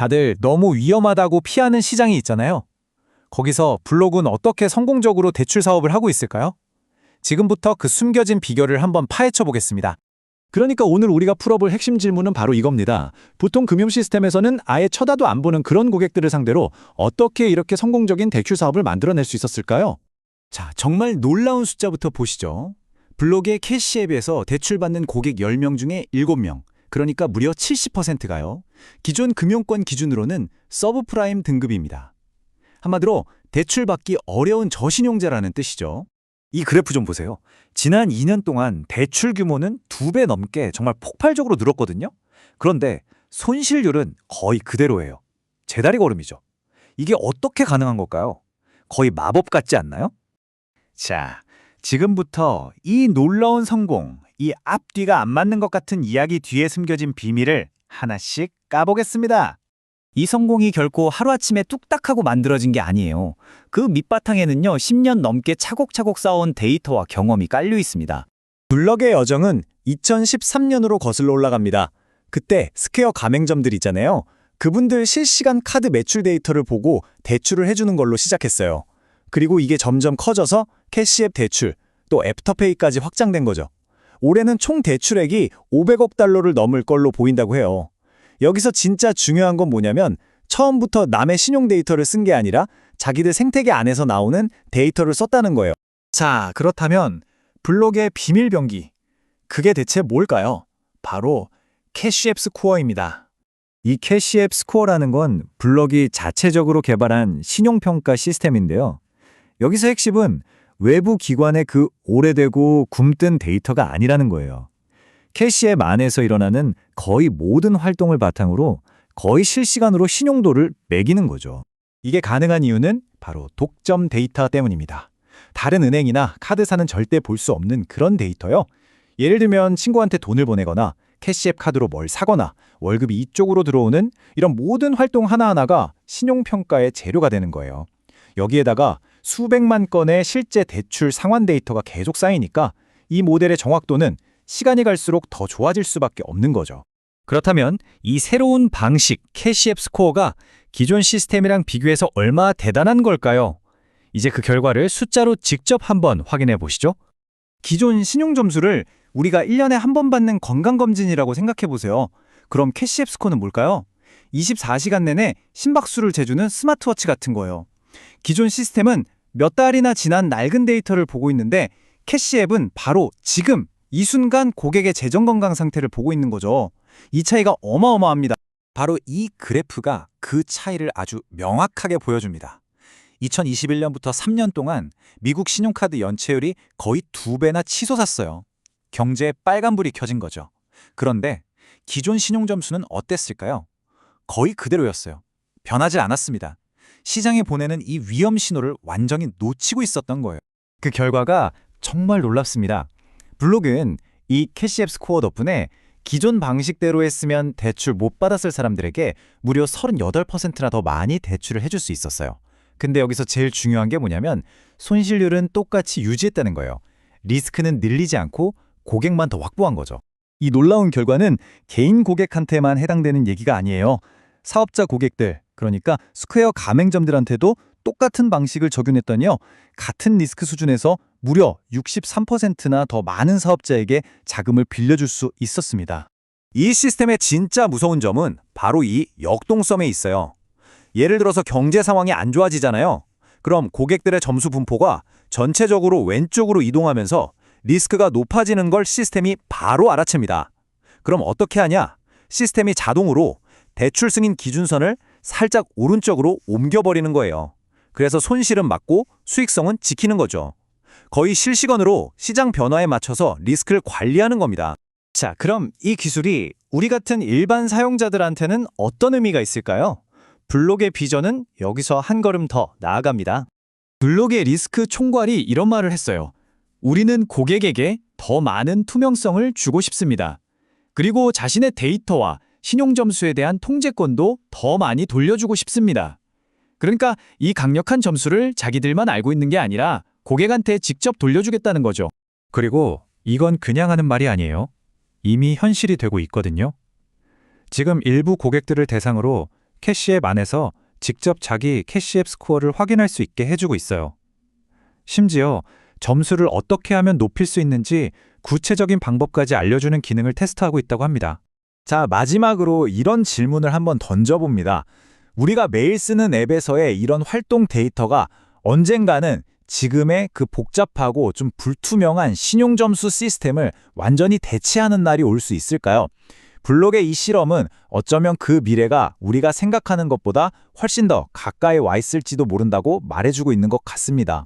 다들 너무 위험하다고 피하는 시장이 있잖아요. 거기서 블록은 어떻게 성공적으로 대출 사업을 하고 있을까요? 지금부터 그 숨겨진 비결을 한번 파헤쳐 보겠습니다. 그러니까 오늘 우리가 풀어볼 핵심 질문은 바로 이겁니다. 보통 금융 시스템에서는 아예 쳐다도 안 보는 그런 고객들을 상대로 어떻게 이렇게 성공적인 대출 사업을 만들어낼 수 있었을까요? 자, 정말 놀라운 숫자부터 보시죠. 블록의 캐시앱에서 대출받는 고객 10명 중에 7명, 그러니까 무려 70%가요. 기존 금융권 기준으로는 서브프라임 등급입니다. 한마디로 대출받기 어려운 저신용자라는 뜻이죠. 이 그래프 좀 보세요. 지난 2년 동안 대출 규모는 2배 넘게 정말 폭발적으로 늘었거든요. 그런데 손실률은 거의 그대로예요. 제다리 걸음이죠. 이게 어떻게 가능한 걸까요? 거의 마법 같지 않나요? 자, 지금부터 이 놀라운 성공, 이 앞뒤가 안 맞는 것 같은 이야기 뒤에 숨겨진 비밀을 하나씩 까보겠습니다. 이 성공이 결코 하루아침에 뚝딱하고 만들어진 게 아니에요. 그 밑바탕에는요, 10년 넘게 차곡차곡 쌓아온 데이터와 경험이 깔려 있습니다. 블럭의 여정은 2013년으로 거슬러 올라갑니다. 그때 스퀘어 가맹점들 있잖아요. 그분들 실시간 카드 매출 데이터를 보고 대출을 해주는 걸로 시작했어요. 그리고 이게 점점 커져서 캐시앱 대출, 또 애프터페이까지 확장된 거죠. 올해는 총 대출액이 500억 달러를 넘을 걸로 보인다고 해요. 여기서 진짜 중요한 건 뭐냐면 처음부터 남의 신용 데이터를 쓴 게 아니라 자기들 생태계 안에서 나오는 데이터를 썼다는 거예요. 자, 그렇다면 블록의 비밀 병기, 그게 대체 뭘까요? 바로 캐시앱 스코어입니다. 이 캐시앱 스코어라는 건 블록이 자체적으로 개발한 신용평가 시스템인데요. 여기서 핵심은 외부 기관의 그 오래되고 굼뜬 데이터가 아니라는 거예요. 캐시앱 안에서 일어나는 거의 모든 활동을 바탕으로 거의 실시간으로 신용도를 매기는 거죠. 이게 가능한 이유는 바로 독점 데이터 때문입니다. 다른 은행이나 카드사는 절대 볼 수 없는 그런 데이터요. 예를 들면 친구한테 돈을 보내거나 캐시앱 카드로 뭘 사거나 월급이 이쪽으로 들어오는 이런 모든 활동 하나하나가 신용평가의 재료가 되는 거예요. 여기에다가 수백만 건의 실제 대출 상환 데이터가 계속 쌓이니까 이 모델의 정확도는 시간이 갈수록 더 좋아질 수밖에 없는 거죠. 그렇다면 이 새로운 방식 캐시앱 스코어가 기존 시스템이랑 비교해서 얼마나 대단한 걸까요? 이제 그 결과를 숫자로 직접 한번 확인해 보시죠. 기존 신용 점수를 우리가 1년에 한 번 받는 건강검진이라고 생각해 보세요. 그럼 캐시앱 스코어는 뭘까요? 24시간 내내 심박수를 재주는 스마트워치 같은 거예요. 기존 시스템은 몇 달이나 지난 낡은 데이터를 보고 있는데 캐시앱은 바로 지금 이 순간 고객의 재정 건강 상태를 보고 있는 거죠. 이 차이가 어마어마합니다. 바로 이 그래프가 그 차이를 아주 명확하게 보여줍니다. 2021년부터 3년 동안 미국 신용카드 연체율이 거의 2배나 치솟았어요. 경제에 빨간불이 켜진 거죠. 그런데 기존 신용점수는 어땠을까요? 거의 그대로였어요. 변하지 않았습니다. 시장에 보내는 이 위험 신호를 완전히 놓치고 있었던 거예요. 그 결과가 정말 놀랍습니다. 블록은 이 캐시앱 스코어 덕분에 기존 방식대로 했으면 대출 못 받았을 사람들에게 무려 38%나 더 많이 대출을 해줄 수 있었어요. 근데 여기서 제일 중요한 게 뭐냐면 손실률은 똑같이 유지했다는 거예요. 리스크는 늘리지 않고 고객만 더 확보한 거죠. 이 놀라운 결과는 개인 고객한테만 해당되는 얘기가 아니에요. 사업자 고객들, 그러니까 스퀘어 가맹점들한테도 똑같은 방식을 적용했더니요. 같은 리스크 수준에서 무려 63%나 더 많은 사업자에게 자금을 빌려줄 수 있었습니다. 이 시스템의 진짜 무서운 점은 바로 이 역동성에 있어요. 예를 들어서 경제 상황이 안 좋아지잖아요. 그럼 고객들의 점수 분포가 전체적으로 왼쪽으로 이동하면서 리스크가 높아지는 걸 시스템이 바로 알아챕니다. 그럼 어떻게 하냐? 시스템이 자동으로 대출 승인 기준선을 살짝 오른쪽으로 옮겨버리는 거예요. 그래서 손실은 막고 수익성은 지키는 거죠. 거의 실시간으로 시장 변화에 맞춰서 리스크를 관리하는 겁니다. 자, 그럼 이 기술이 우리 같은 일반 사용자들한테는 어떤 의미가 있을까요? 블록의 비전은 여기서 한 걸음 더 나아갑니다. 블록의 리스크 총괄이 이런 말을 했어요. 우리는 고객에게 더 많은 투명성을 주고 싶습니다. 그리고 자신의 데이터와 신용점수에 대한 통제권도 더 많이 돌려주고 싶습니다. 그러니까 이 강력한 점수를 자기들만 알고 있는 게 아니라 고객한테 직접 돌려주겠다는 거죠. 그리고 이건 그냥 하는 말이 아니에요. 이미 현실이 되고 있거든요. 지금 일부 고객들을 대상으로 캐시앱 안에서 직접 자기 캐시앱 스코어를 확인할 수 있게 해주고 있어요. 심지어 점수를 어떻게 하면 높일 수 있는지 구체적인 방법까지 알려주는 기능을 테스트하고 있다고 합니다. 자, 마지막으로 이런 질문을 한번 던져봅니다. 우리가 매일 쓰는 앱에서의 이런 활동 데이터가 언젠가는 지금의 그 복잡하고 좀 불투명한 신용점수 시스템을 완전히 대체하는 날이 올 수 있을까요? 블록의 이 실험은 어쩌면 그 미래가 우리가 생각하는 것보다 훨씬 더 가까이 와 있을지도 모른다고 말해주고 있는 것 같습니다.